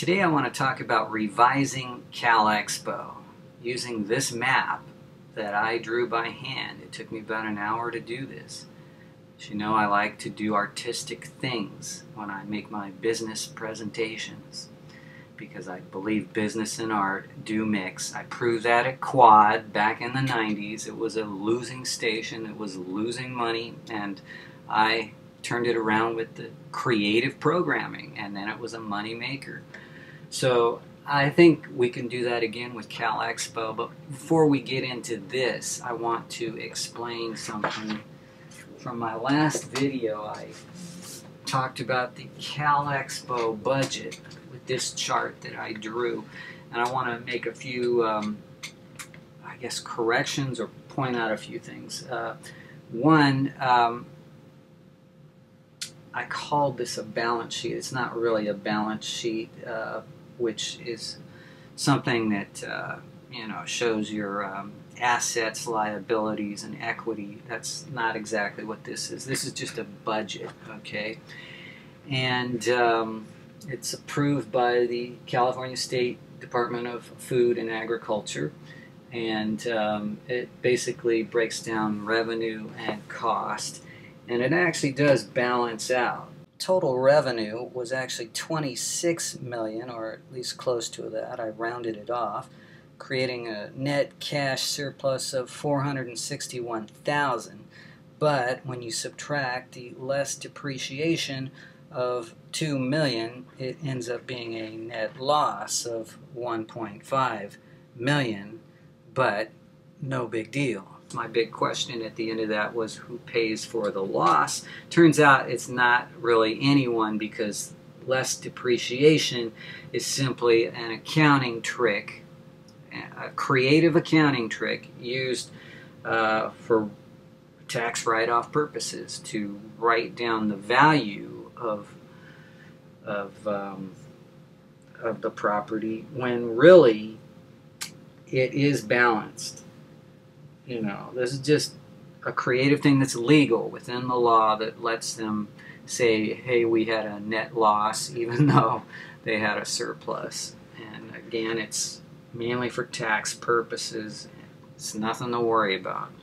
Today I want to talk about revising Cal Expo using this map that I drew by hand. It took me about an hour to do this. As you know, I like to do artistic things when I make my business presentations because I believe business and art do mix. I proved that at Quad back in the 90s. It was a losing station. It was losing money, and I turned it around with the creative programming, and then it was a money maker. So I think we can do that again with Cal Expo, but before we get into this, I want to explain something from my last video. I talked about the Cal Expo budget with this chart that I drew, and I want to make a few, I guess, corrections or point out a few things. One, I called this a balance sheet. It's not really a balance sheet, which is something that shows your assets, liabilities, and equity. That's not exactly what this is. This is just a budget, okay? And it's approved by the California State Department of Food and Agriculture, and it basically breaks down revenue and cost, and it actually does balance out. Total revenue was actually 26 million, or at least close to that. I rounded it off, creating a net cash surplus of 461,000. But when you subtract the less depreciation of 2 million, it ends up being a net loss of 1.5 million, but no big deal. My big question at the end of that was, who pays for the loss? Turns out it's not really anyone, because less depreciation is simply an accounting trick, a creative accounting trick used for tax write-off purposes, to write down the value of the property when really it is balanced. You know, this is just a creative thing that's legal within the law that lets them say, hey, we had a net loss even though they had a surplus. And again, it's mainly for tax purposes. It's nothing to worry about.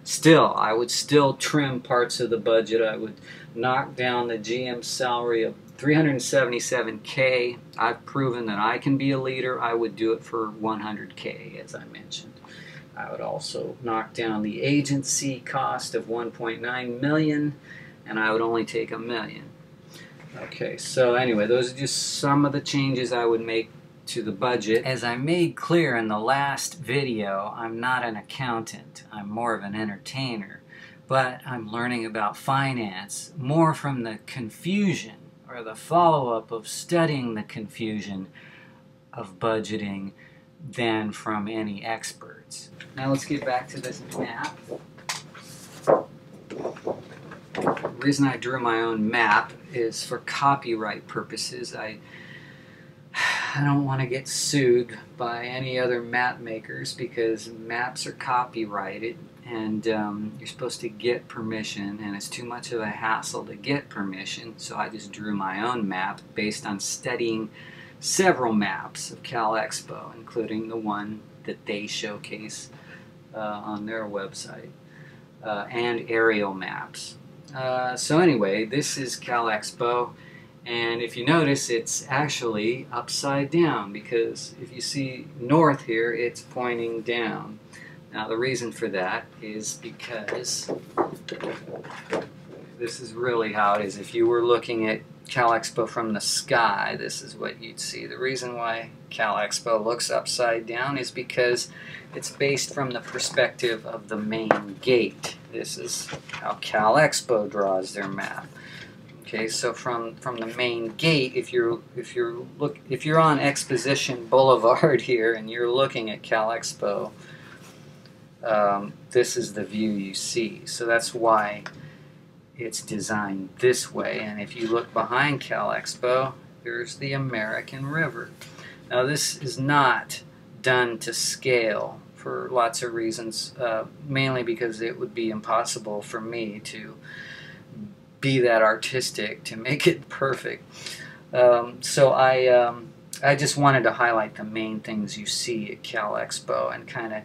Still, I would still trim parts of the budget. I would knock down the GM salary of $377K. I've proven that I can be a leader. I would do it for $100K, as I mentioned. I would also knock down the agency cost of 1.9 million, and I would only take $1 million. Okay, so anyway, those are just some of the changes I would make to the budget. As I made clear in the last video, I'm not an accountant. I'm more of an entertainer, but I'm learning about finance more from the confusion, or the follow-up of studying the confusion of budgeting, than from any experts. Now let's get back to this map. The reason I drew my own map is for copyright purposes. I don't want to get sued by any other map makers, because maps are copyrighted, and you're supposed to get permission, and it's too much of a hassle to get permission, so I just drew my own map based on studying several maps of Cal Expo, including the one that they showcase on their website, and aerial maps. So anyway, this is Cal Expo, and if you notice, it's actually upside down, because if you see north here, it's pointing down. Now the reason for that is because this is really how it is. If you were looking at Cal Expo from the sky, this is what you'd see. The reason why Cal Expo looks upside down is because it's based from the perspective of the main gate. This is how Cal Expo draws their map. Okay, so from the main gate, if you're on Exposition Boulevard here and you're looking at Cal Expo, this is the view you see. So that's why it's designed this way. And if you look behind Cal Expo, there's the American River. Now this is not done to scale for lots of reasons, mainly because it would be impossible for me to be that artistic to make it perfect. So I I just wanted to highlight the main things you see at Cal Expo and kind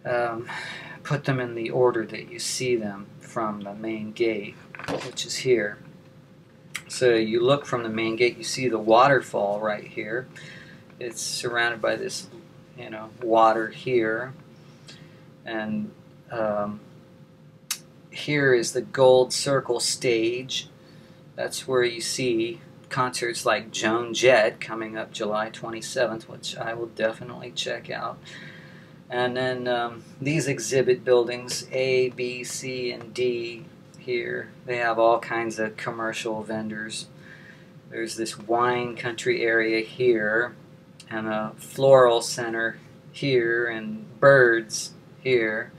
of put them in the order that you see them from the main gate, which is here. So you look from the main gate, you see the waterfall right here. It's surrounded by this, water here, and here is the Gold Circle stage. That's where you see concerts like Joan Jett coming up July 27th, which I will definitely check out. And then these exhibit buildings, A, B, C, and D here, they have all kinds of commercial vendors. There's this wine country area here, and a floral center here, and birds here.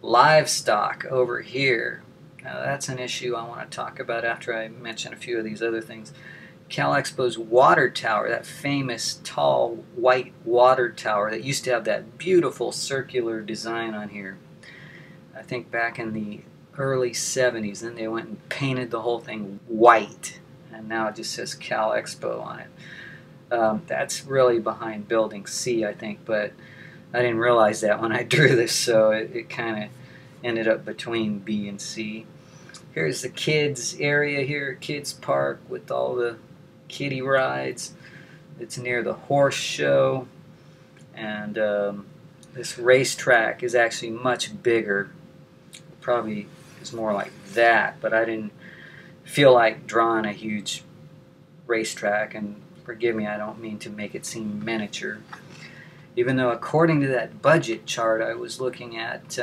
Livestock over here. Now that's an issue I want to talk about after I mention a few of these other things. Cal Expo's water tower, that famous tall white water tower that used to have that beautiful circular design on here. I think back in the early 70s, then they went and painted the whole thing white, and now it just says Cal Expo on it. That's really behind building C, I think, but I didn't realize that when I drew this, so it kind of ended up between B and C. Here's the kids area here, kids park with all the kiddie rides. It's near the horse show, and this racetrack is actually much bigger. Probably is more like that, but I didn't feel like drawing a huge racetrack, and forgive me, I don't mean to make it seem miniature. Even though according to that budget chart I was looking at,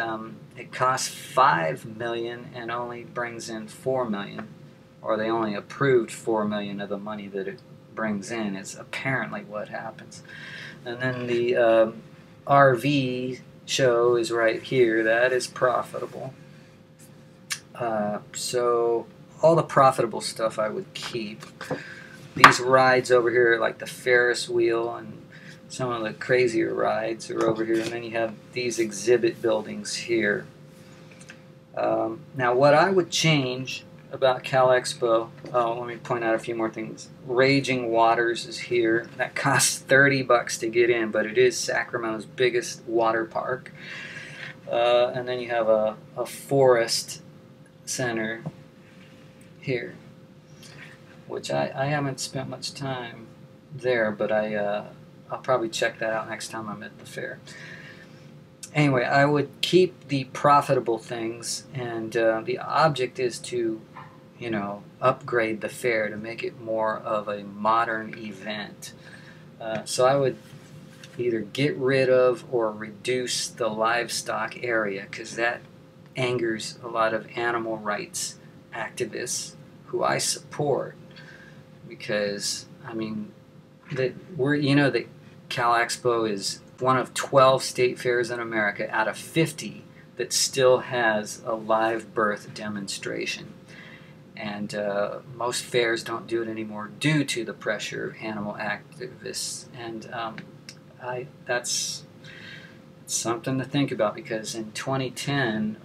it costs $5 million and only brings in $4 million, or they only approved $4 million of the money that it brings in, is apparently what happens. And then the RV show is right here. That is profitable. So all the profitable stuff I would keep. These rides over here, like the Ferris wheel and some of the crazier rides, are over here. And then you have these exhibit buildings here. Now what I would change about Cal Expo, let me point out a few more things. Raging Waters is here. That costs $30 to get in, but it is Sacramento's biggest water park. And then you have a forest center here, which I haven't spent much time there, but I'll probably check that out next time I'm at the fair. Anyway, I would keep the profitable things, and the object is to, upgrade the fair to make it more of a modern event. So I would either get rid of or reduce the livestock area, because that angers a lot of animal rights activists who I support, because that Cal Expo is one of 12 state fairs in America out of 50 that still has a live birth demonstration. And most fairs don't do it anymore due to the pressure of animal activists. And that's something to think about, because in 2010,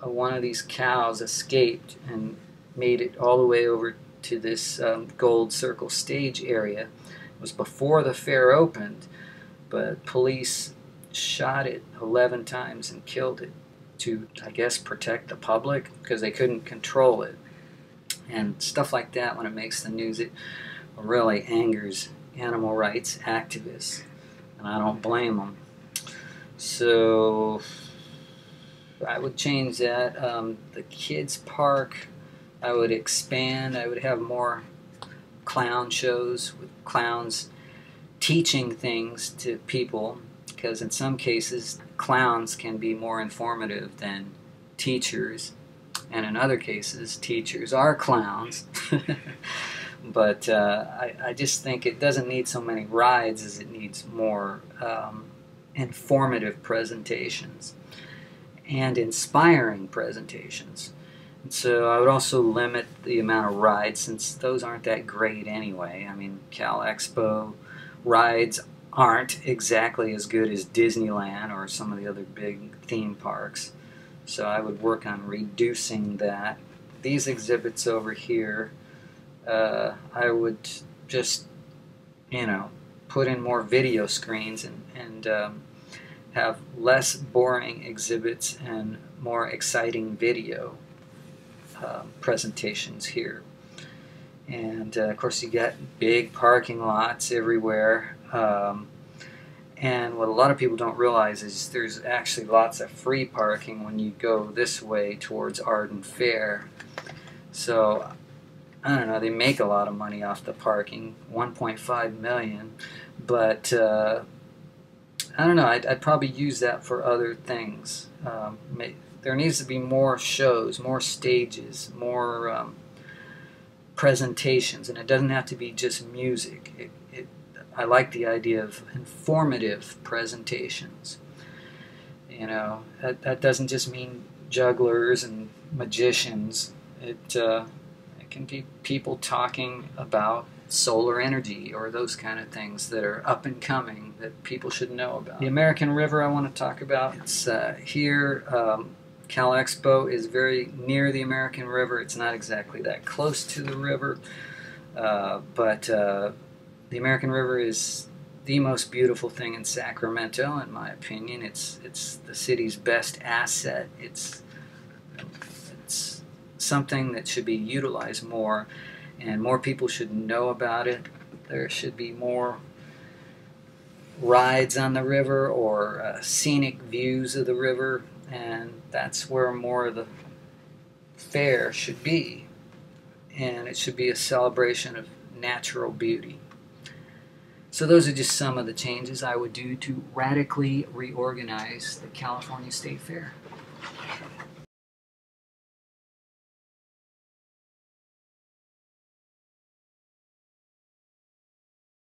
one of these cows escaped and made it all the way over to this Gold Circle stage area. It was before the fair opened, but police shot it 11 times and killed it to, I guess, protect the public, because they couldn't control it. And stuff like that, when it makes the news, it really angers animal rights activists, and I don't blame them. So I would change that. The kids park, I would expand. I would have more clown shows with clowns teaching things to people, because in some cases clowns can be more informative than teachers, and in other cases teachers are clowns. But I just think it doesn't need so many rides as it needs more informative presentations and inspiring presentations. And so I would also limit the amount of rides, since those aren't that great anyway. Cal Expo rides aren't exactly as good as Disneyland or some of the other big theme parks. So I would work on reducing that. These exhibits over here, I would just, put in more video screens and have less boring exhibits and more exciting video presentations here. And of course you got big parking lots everywhere. And what a lot of people don't realize is there's actually lots of free parking when you go this way towards Arden Fair. So I don't know, they make a lot of money off the parking, 1.5 million, but I don't know, I'd probably use that for other things. There needs to be more shows, more stages, more presentations, and it doesn't have to be just music. I like the idea of informative presentations. That doesn't just mean jugglers and magicians. It can be people talking about solar energy or those kind of things that are up and coming that people should know about. The American River I want to talk about. It's here. Cal Expo is very near the American River. It's not exactly that close to the river, but the American River is the most beautiful thing in Sacramento, in my opinion. It's the city's best asset. It's something that should be utilized more, and more people should know about it. There should be more rides on the river or scenic views of the river, and that's where more of the fair should be. And it should be a celebration of natural beauty. So those are just some of the changes I would do to radically reorganize the California State Fair.